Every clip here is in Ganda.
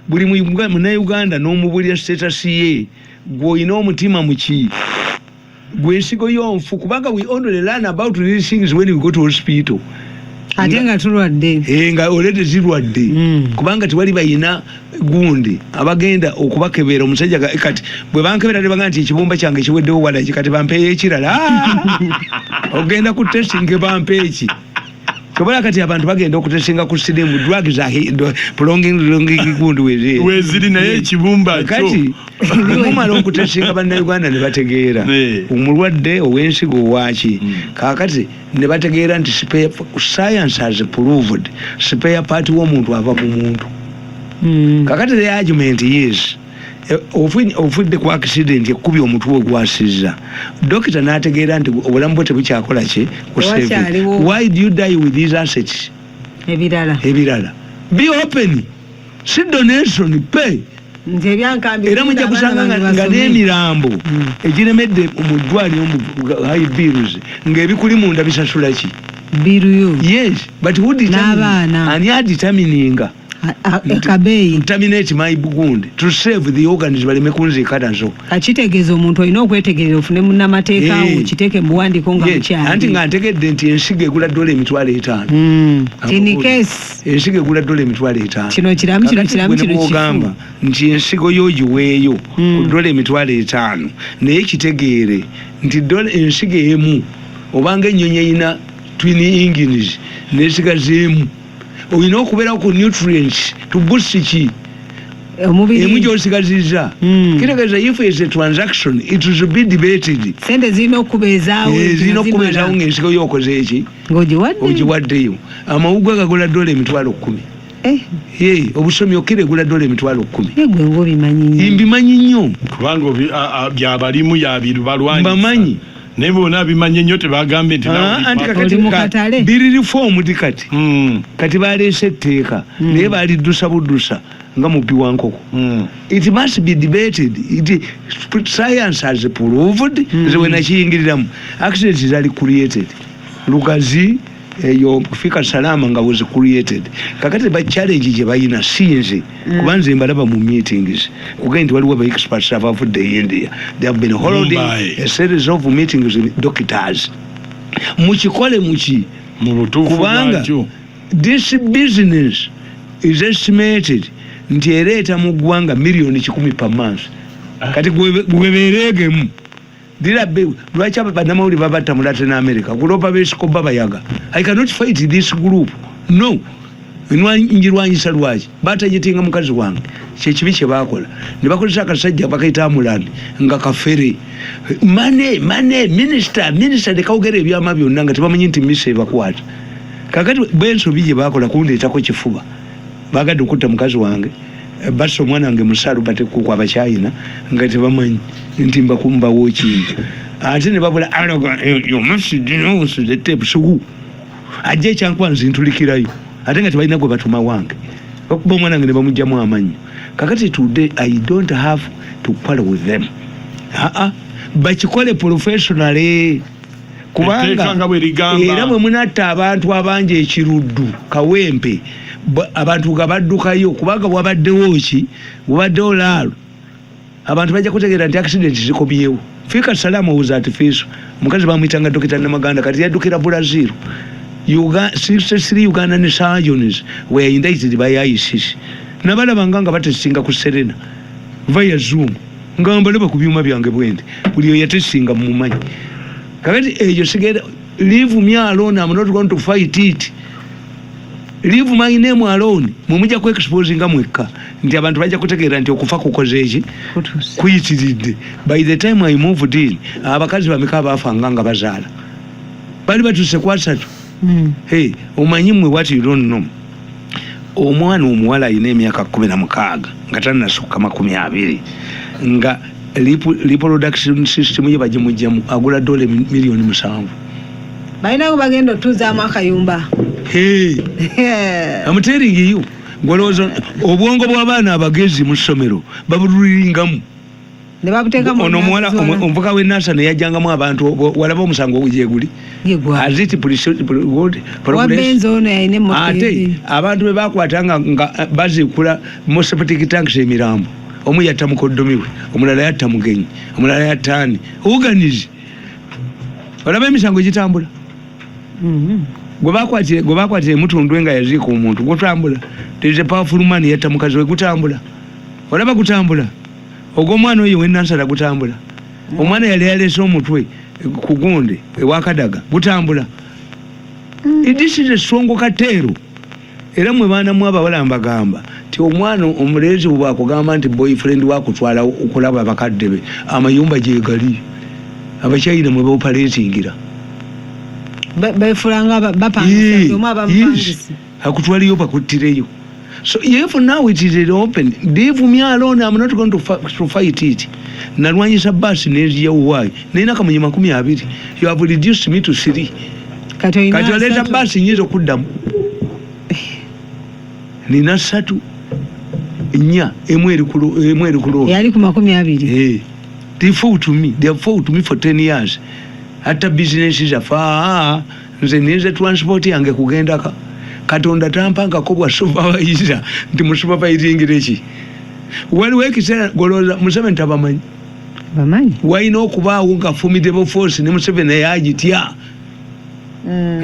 buli Munnayuganda n'omubulira status ye gw'olina omutima muki gw'ensigo y'onfu kubanga we only learn about these things when we go to hospital. Ate nga tulwadde nga olete zirwadde kubanga tewali bayina gundi abagenda okubakebera omusajja kati bwe bankebera tebaga nti ekibumba kyange kiweddewo wala kati bampeeyo ekirala ogenda ku testing bampe eki Kobola kati abantu bagenda okutesinga ku sidemu drugs prolonging gundi weziri naye ekibumba kati mumala okutesinga bannayuganda ne bategeera omulwadde ow'ensigo waaki kaakati ne bategeera nti science has proved spare part w'omuntu ava mu muntu kaakati the argument is ofudde ku accident ekkubye omutwe ogwasizza dokita n'ategeera nti obulamu bwe tebukyakola ki why do you die with these assets ebirala be open si donation pay era mujja kusanga nga n'emirambo egiremedde mu ddwaliro mu high bills ng'ebikuli munda bisasula ki yes but who determine ani adetermininga terminate my bugundi to save the organs baleme kunzika nazo akitegeeza omuntu olina okwetegerera ofune munnamateeka awo kiteeke muwandiko nga mukyali anti nga ntegedde nti ensigo egula $5,000 ensigo egula $5,000 kino kiramu ogamba nti ensigo yogiweeyo ku $5,000 naye kitegeere nti ensigo emu obanga ennyonyi eyina twin engines n'esigazeemu olina okubeerawo ku nutrients to boost ki emu gy'osigazizza kitegeeza if is a transaction it should be debated sente zirina okubeezaawo ng'ensigo y'okoze eki ogiwaddeyo amawuggwe gagola $10,000 obusomi okira egula $10,000 mbimanyi nnyo kubanga byabalimu yabirubalwanyi mbamanyi naye bona bimanye nnyo tebagambe nti biri reformed kati baleese etteeka naye baliddusa buddusa nga mubbi wa nkoko it must be debated science has proved nze we nakiyingiriramu accidents zali created lugazi eyo kufika salama nga was created kakati ba challenge gye bayina sinze kubanze mbalaba mu meetings kugenda waliwo ba experts abavudde India they have been holding a series of meetings with doctors mukikole muki mu butuufu kubanga this business is estimated nti ereeta mu ggwanga $1,000,000 per month kati gwebeeregemu dirabe lwacha banamawuli babatta mu Latin America kulopa besikoba bayaga I cannot fight this group no njirwanyisa lwachi batajetinga mukazi wange kyekibi kye bakola ne bakolesa akasajja bakaita amulandi nga kafere mane minister de kaugere byama byonna nga tebamanyi nti mise bakwata kakati benso bije bakola kundeetako kifuba bagadde okutta mukazi wange baso mwana wange musalu bate ku abachina nga tebamanyi nti mbakumba wokinga ate ne babula aloga yo message no the tape sugu ajje kyankwanzi ntulikirayo ate nga tebalina gwe batuma wange okuba omwana wange ne bamugjamu amanyi kakati today I don't have to quarrel with them bakikole professionally kubanga era bwe munatta abantu abangi ekiruddu kawempe abantu gabaddukayo kubanga wabaddewo ki wabaddewo laalo abantu bajja kutegeera nti accident zikomyewo fika salama was artificial mukazi bamuyitanga dokita Namaganda kati yaddukira Brazil 63 Ugandan surgeons were indicted by ICC nabalabanga nga batesinga ku Serena via Zoom nga mbaleba ku byuma byange bwende buli oyatesinga mu manyi kakati eyo sigera leave me alone I'm not going to fight it leave my name alone mumujja ku exposinga mwekka nti abantu bajja kutegeera nti okufa kukoze eki kuyitiridde by the time I moved in abakazi bameka bafanga nga bazaala bali batuse kwasatu hey omanyi mwe what you don't know omwana omuwala ayina emyaka 16 nga tannasukka 20 nga reproduction system ye bajimujjamu agula $7,000,000 bayina bagenda otuzaamu akayumba I'm telling you gwaloza obwongo bw'abaana abagezi mu ssomero babululingamu ne babuteka mu ono muwala omuvuka we nasa ne yajjangamu abantu walaba omusango ogujeguli aziti police wabenzo ono yaine moto ate abantu be bakwatanga nga bazikula mu septic tanks emirambo omu yatta mukoddomiwe omulala yatta mugenyi omulala yattani organize walaba emisango gitambula gwe bakwatire mutundwe nga yaziika omuntu gutambula there powerful man yatta mukazi we gutambula walaba gutambula ogw'omwana oyo wenansala gutambula omwana yali yaleese omutwe ku gunde ewakadaga gutambula this is a strong kateero era mwe baana mu abawala mbagamba ti omwana omulenzi bwe bakugamba nti boyfriend wakutwala okulaba bakadde be amayumba gyegali abakyayina mwe baoperatingira befulanga bapangisa omwa bapangisa akutwaliyo bakuttireyo. So if now it is open, leave me alone. I'm not going to fight it. Nalwanyisa basi neziya uwai. Nina kamunye 20. You have reduced me to 3. Katoleta basi nyizo kudamu. Nina 3. Nya emweri kulo. Yali ku 20. They fought to me. They have fought to me for 10 years. Hata business is afar. Nze nize transport yange kugenda ka. Katonda tampanga kobwa supervisor ndi musupervising eki waliwo ekisera goloza Museveni tabamanyi wayina okubaawo nga formidable force ne Museveni yagitya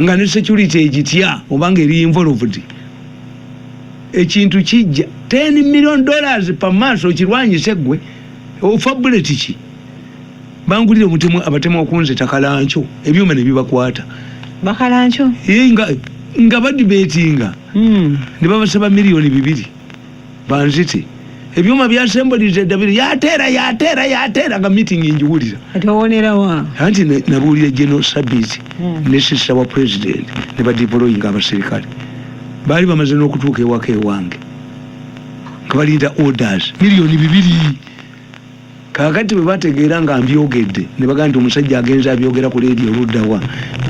nga ne security egitya obanga eri involved ekintu kijja $10 million per month okirwanyise gwe ofa bullet ki bangulire omutemu abatemu okunze takalancho ebyuma ne bibakwata bakalancho nga badibetinga ne babasaba $2 banzite ebyuma byasembulize David yatera nga meeting injiwulira atowonera wa anti nabulira General Sabiti ne sister wa president ne badiployinga abaserikale bali bamaze n'okutuuka ewaka ewange nga balinda orders $2 kakati bwe bategeera nga mbyogedde ne bagamba nti omusajja agenza abyogera ku leedi oluddawa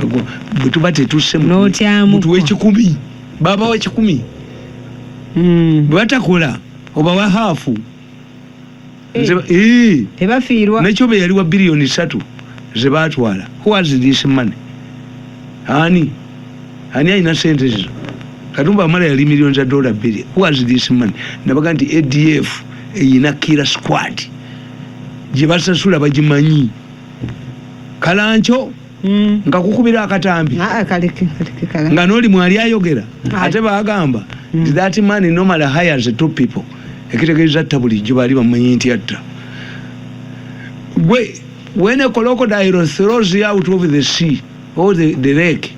bwe tuba tetusse mutu w'ekikumi baba w'ekikumi bwe batakola oba wa haafu tebafiirwa nekyo be yali wa $3 ze baatwala who has this money ani alina sente ezo Katumba Amala yali $2 who has this money nabaga nti ADF eyina killer squad gye basasula bagimanyi kalancho nga kukubira akatambi nga noli mwali ayogera ate baagamba that man normally hires 2 people ekitegeeza atta bulijjo baali bamanyi nti atta gwe when a crocodile throws you out of the sea or the lake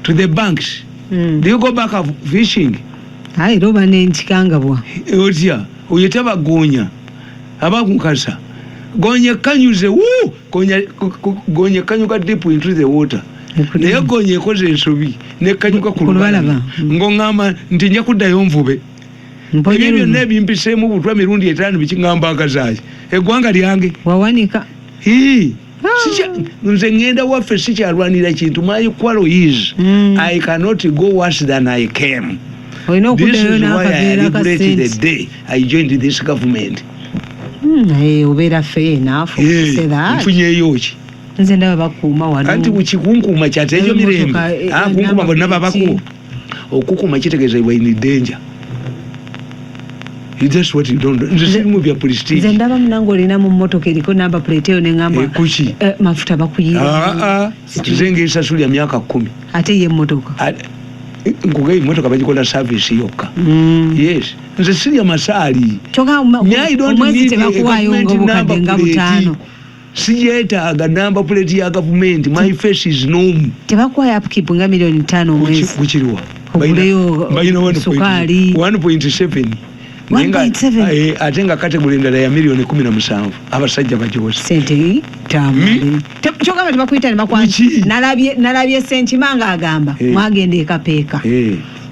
to the banks do you go back fishing roba nenchikangabwa otya oyetaba gonya abakukasa gonye kanyuze gonye kanyuka deep into the water naye gonye koze ensobi ne kanyuka ku lubalama ngongama nti nja kuddayo nvube ebyo nebimpiseemu butwa mirundi 5 bikingamba akazayi eggwanga lyange wawanika nze ngenda waffe sikyalwanira kintu my quarrel is I cannot go worse than I came. This is why I regretted the day I joined this government. Ubera fair enough say that. Mfunyeyo ki? Nze ndaba bakuuma wano. Anti kuchikunkuma kyatejo mirembe. Kunkuma bonna babako. Okukuma kitegeeza you are in danger. That's what you don't do. Nze move your police station. Nze ndaba mnango olina mu mmotoka eriko namba plate yo ne ngamba. Kuki? Mafuta bakuyira. Nze ngesasulya myaka 10. Ate ye mmotoka. Nkugei mmotoka bagikola service yokka. Yes. Nze sirya masali. Omwezi tebakuwaayo ng'obukadde nga 5. Siyeetaaga namba plate ya government. My face is known. Tebakuwaayo upkeep nga $5 omwezi. Kukiriwa. Oguleyo sukaali. 1.7. 1.7 ate nga kategori endala ya $17,000,000 abasajja bajosa sente Tamale kyogamba tebakuyita ne bakwanti nalabye Sentimanga agamba mwagenda ekapeeka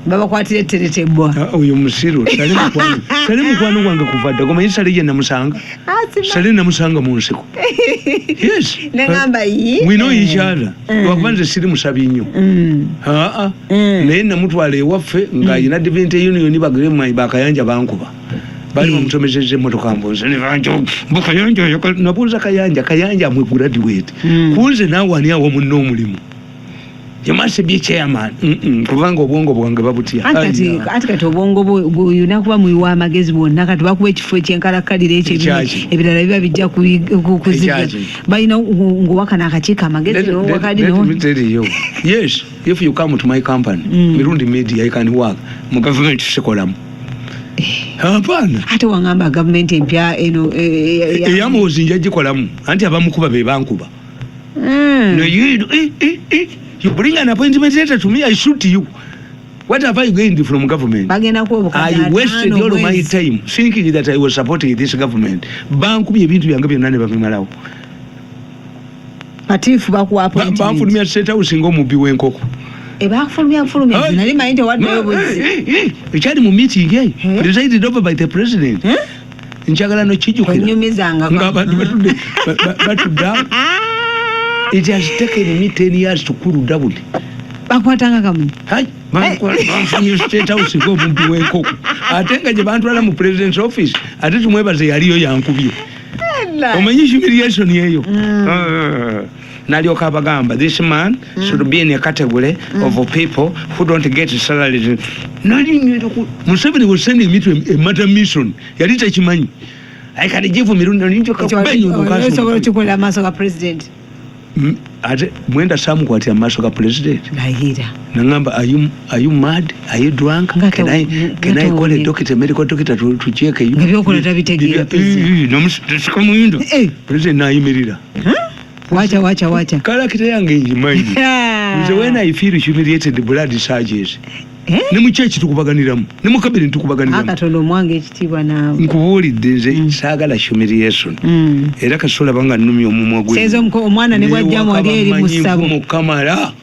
babakwatira etteretebwa oyo musiru sali mukwano gwange kuvadda gomanyi sali ye namusanga sali namusanga mu nsiko yes nengamba we know each other wakubanze siri musabi nnyo naye namutwala ewaffe nga ayina Advent Union bagiremayi bakayanja bankuba bali bamutomezezza emmotoka mbunze ne banjo mbukayanja nabuuza kayanja mwe graduate kunze naawe ani awo munno omulimu you must be chairman kubanga obwongo bwange babutya ati kati obwongo buyina kuba muyiwa amagezi bwonna kati bakuba ekifo ekyenkalakkalira ekyo ebirala biba bijja kuziga balina ngowakana akakiiko amagezi wakadino. Yes, if you come to my company Mirundi Media I can work mu government sekolamu hapana ate wangamba government empya eno eyamuzi njagikolamu anti abamukuba be bankuba no you bring an appointment letter to me I shoot you. What have I gained from government? I wasted all of my time thinking that I was supporting this government. Bankubi ebintu byange byonna ne babimalawo. Atifu bakuwa appointment. Banfulumya state house ng'omubbi w'enkoko. Bakufulumya nali mayinti waddeyo bwezi. Ekyali mu meeting presided over by the president. Njagala no kijjukira. Onyumizanga ng'abantu batudda. It has taken me 10 years to cool down. Bakwatanga kamu. Hai, banfulumya state house ng'omubbi w'enkoko. Ate nga gye bantwala mu president's office ate tumwebaze yaliyo yankubye. Omanyi humiliation yeyo. Nalyoka abagamba this man should be in a category of people who don't get salaries. Museveni was sending me to a matter mission. Yali takimanyi. I can give Mirundi ninjo kabanyo mukaso. So chikola maso ka president. Ate mwenda samu kwati ya maso ka president. Lahira. Nangamba are you mad? Are you drunk? Can I call a doctor, medical doctor to check you? Ngabyo tabitegira president. Namusikamuyindo. President na yimirira. Wacha. Kala kita yange njimanyi. Nze when I feel humiliated the blood surges. Ne mu church tukubaganiramu. Ne mu kabiri tukubaganiramu. Akatono mwange ekitibwa naawe. Nkubuulidde nze saagala humiliation. Era kasola banga nnumya omumwa gwe. Sezo omwana ne bwajja mu ali eri musabo. Mu kamera.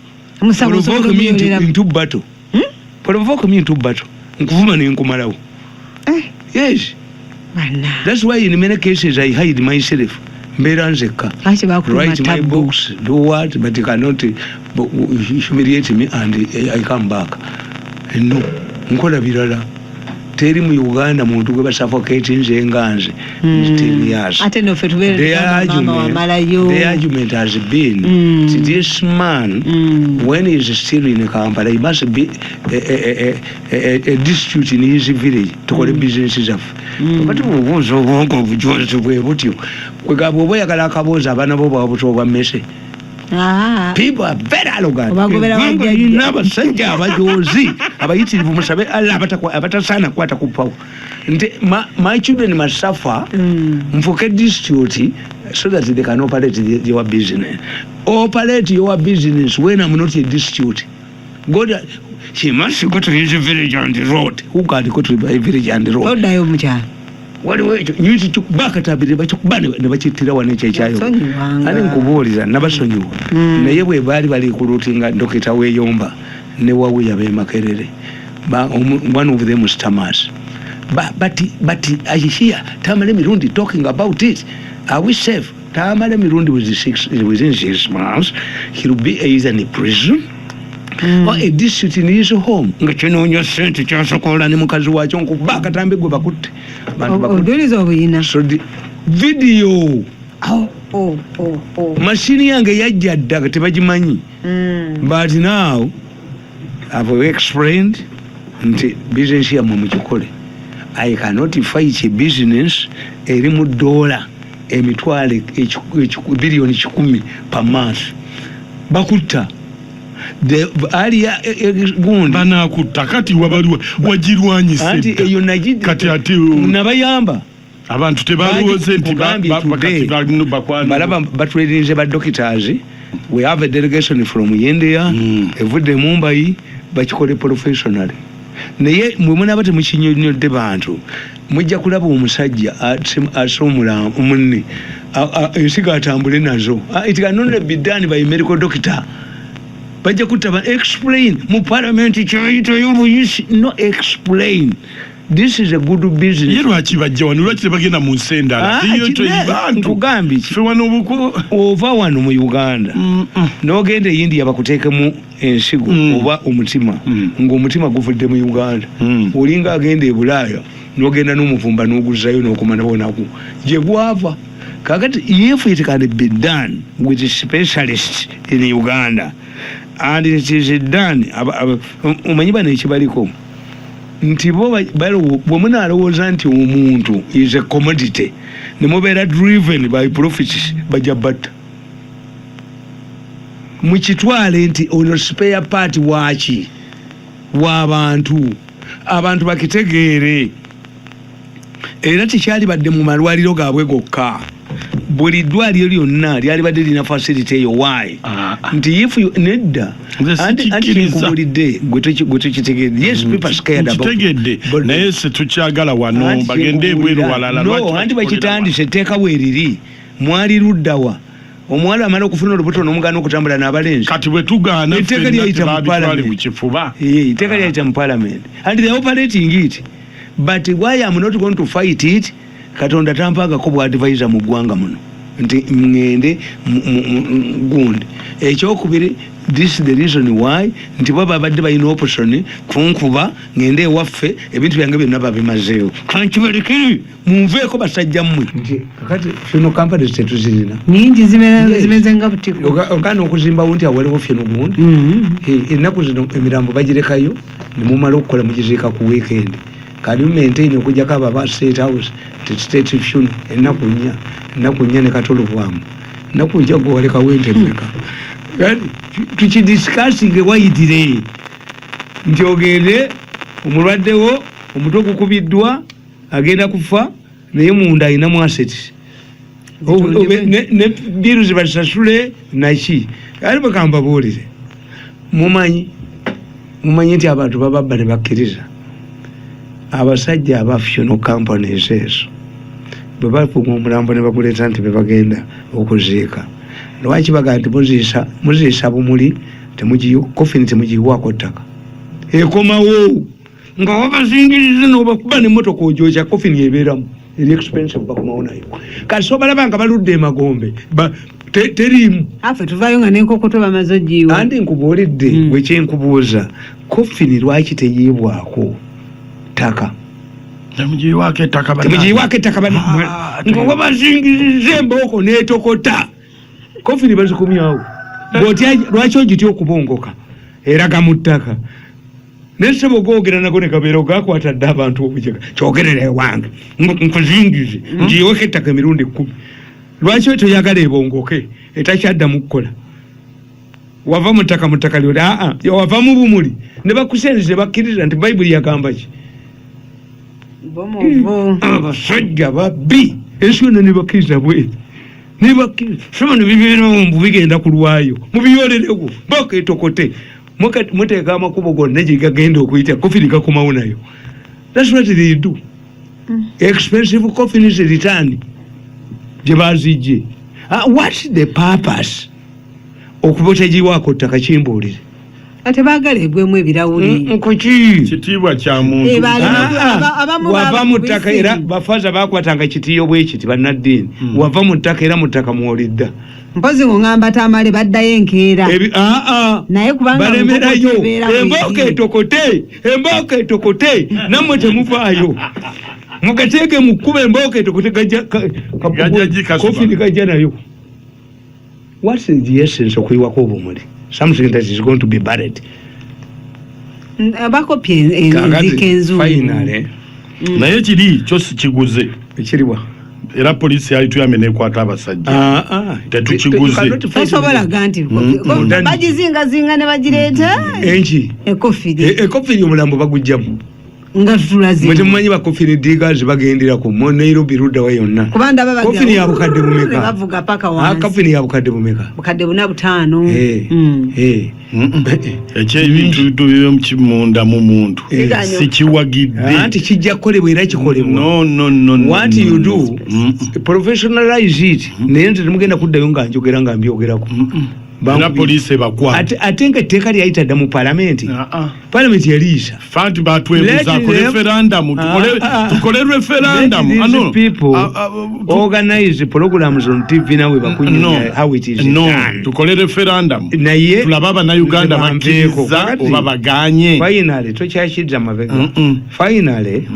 Musabo provoke me into battle. Provoke me into battle. Nkuvuma ne nkumalawo. Yes. That's why in many cases I hide myself. Mbera nzekka. Write my books, do what, but you cannot humiliate me and I come back. No, nkola birala. Teri mu Uganda muntu gwe basuffocate nze nganze. 10 years. Ate no fetubere mama wa malayo. The argument has been this man when he is still in Kampala he must be a district in his village to call businesses of. But ubuzo bongo bujoze bwe butyo. Kwegabo boyagala akaboza abana bo babuto bwa mese. People are very arrogant. N'abasajja abajozi abayitirivu musabe Allah abatasana kwata kupawo. My children must suffer for district so that they can operate your business. Operate your business when I'm not a district. God, she must go to his village on the road. Who can go to a village on the road? Nyuzi chukubakatabire bachukubane ne bachitira wane chechayo ani nkubuuliza nabasonyiwa naye bwe bali kulutinga dokita weyomba ne wawe yabe makerere one of them stammers but I hear Tamale Mirundi talking about it. Are we safe? Tamale Mirundi within 6 months he'll be either in prison or a district in his home. Ngachenonya sente kyasokola ne mukazi wacho nkubaka tambe gwe bakutte. So the video. Machine yange yajja ddaga tebagimanyi. But now I've explained nti business ya mumukikole. I cannot fight a business eri mu $1 emitwale billion 10 per month. Bakutta the area gundi bana kutakati wabaliwa wajirwanyise kati ati nabayamba abantu tebaluwoze nti balaba batwelinze ba doctors. We have a delegation from India evudde Mumbai bakikole professionally naye mwemunaba temukinyonyodde bantu mujja kulaba omusajja asomula omunne ensiga atambule nazo. It cannot be done by a medical doctor. Bajja kutaba explain mu parliament kyoyito y'obuyisi no explain. This is a good business. Yero akibajja wano lwaki bagenda mu nsendala yoto ibantu kugambi fe wano buko ova wano mu Uganda n'ogende India bakuteekemu ensigo oba omutima ng'omutima guvudde mu Uganda olinga agenda e Bulaaya n'ogenda n'omuvumba n'oguzayo n'okomana bonaku gye gwava. Kakati if it can be done with specialists in Uganda and it is done omanyi bano ekibaliko nti bo bwe munaalowooza nti omuntu is a commodity ne mubeera driven by profits bajja batta mukitwale nti ono spare part waaki w'abantu abantu bakitegeere era tekyali badde mu malwaliro gaabwe gokka buli ddwaliro lyonna lyali badde lina facility eyo waayi nti if nedda anti nkubulidde gwe tukitegeedde yes people scared about naye se tukyagala wano bagende ebweru walala no anti bakitandise etteekawo eriri mwali luddawa omuwala amala okufuna olubuto n'omugana okutambula n'abalenzi kati bwe tugaana etteeka lyayita mu parliament mu kifuba etteeka lyayita mu parliament and they are operating it but why am not going to fight it katonda tampaagako bwa advisor mu ggwanga muno nti ngende gundi ekyokubiri this is the reason why nti baba badde balina option kunkuba ngende ewaffe ebintu byange byonna babimazeewo kankibalekere munveeko basajja mmwe nti kakati funeral companies tetuzirina nyingi zimeze nga butiko ogana okuzimbawo nti awaliwo funeral gundi ennaku zino emirambo bagirekayo ne mumala okukola mugiziika ku weekend kali maintain okujjako ababa state house state funeral ennaku nnya ne katolobwamu ennaku nja gwewalekawo entemeka tukidiscussing wayitire nti ogende omulwaddewo omutwe okukubiddwa agenda kufa naye munda ayinamu assets ne biru zibasasule naki ali bakamba buulire mumanyi nti abantu bababba ne bakkiriza abasajja aba funeral companies ezo bwe bafunga omulambo ne baguleeta nti bebagenda okuziika lwaki bagaa nti muziisa bumuli kofini temugiyiwaako ttaka ekomawo nga wabazingirize nobakuba nemotoka ojoja kofini ebeeramu eri expensive bakomawo nayo kati sobalaba nga baludde emagombe teriimu afe tuvayo nga nenkokoto bamaze ogiyiwa andi nkubuulidde bwekyenkubuuza kofini lwaki teyiibwako ttaka temugiyiwaako ettaka nga wabazingirize embooko netokota kofini bazikumyawo lwaki ogitya okubongoka eraga mu ttaka nesebo ogogera nago ne kabeera gakwata dde abantu obujega kyogerera ewange nkuzingize ngiyiweko ettaka emirundi 10 lwaki toyagala ebongoke etakyaddamu kukola wava mu ttaka lyoli wava mu bumuli ne bakusenze bakkiriza nti bayibuli yagamba ki abasajja babbi ensi yonna ne bakkiriza bweri sono bibeerawo mbu bigenda kulwayo mubiyolerewo mboka etokote muteeka amakubo gonna gye gagenda okuyita kofini gakomawo nayo that's what they do expensive coffins return gye bazijje what's the purpose okuba otagiwaako ttaka kimbuulire ate baagala ebwemu ebirawuli kuki kitiibwa kya muntu wava mu ttaka era bafaza bakwatanga kitiiyo bwekiti bannaddiini wava mu ttaka era mu ttaka mwolidda mpozi ng'ongamba Tamale baddayo enkeera naye kubanga balemerayo embooka etokote nammwe temuvaayo mugateege mu kkuba embooka etokote kofini gajja nayo what's the essence okuyiwako obumuli something that is going to be buried bakopye enzike finally naye kiri kyo sikiguze ekiriwa era polisi yali tuyamye nekwata abasajja tetukiguze tosobolaga nti bagizingazinga ne bagireeta enki ekofini omulambo bagujjamu nga tutulaze mwe temumanyi bakofini diggers bagenderako mu Nairobi luddawa yonna kofini ya bukadde bumeka bavuga paka wansi kofini ya bukadde bumeka bukadde 4-5 ekyebintu byomukimunda mu muntu sikiwagidde anti kijja kukolebwa era kikolebwa no what you do professionalize it naye nze temugenda kuddayo nga njogera nga mbyogerako na polisi bakwata ate nga etteeka lyayita dda mu palamenti palamenti yaliisa fanti batwebuza ku referendum tukole referendum organize programs on TV nawe bakunyumya how it is done tukole referendum naye tulaba abannayuganda bakkiriza oba baganye finally tokyakidda mabega finally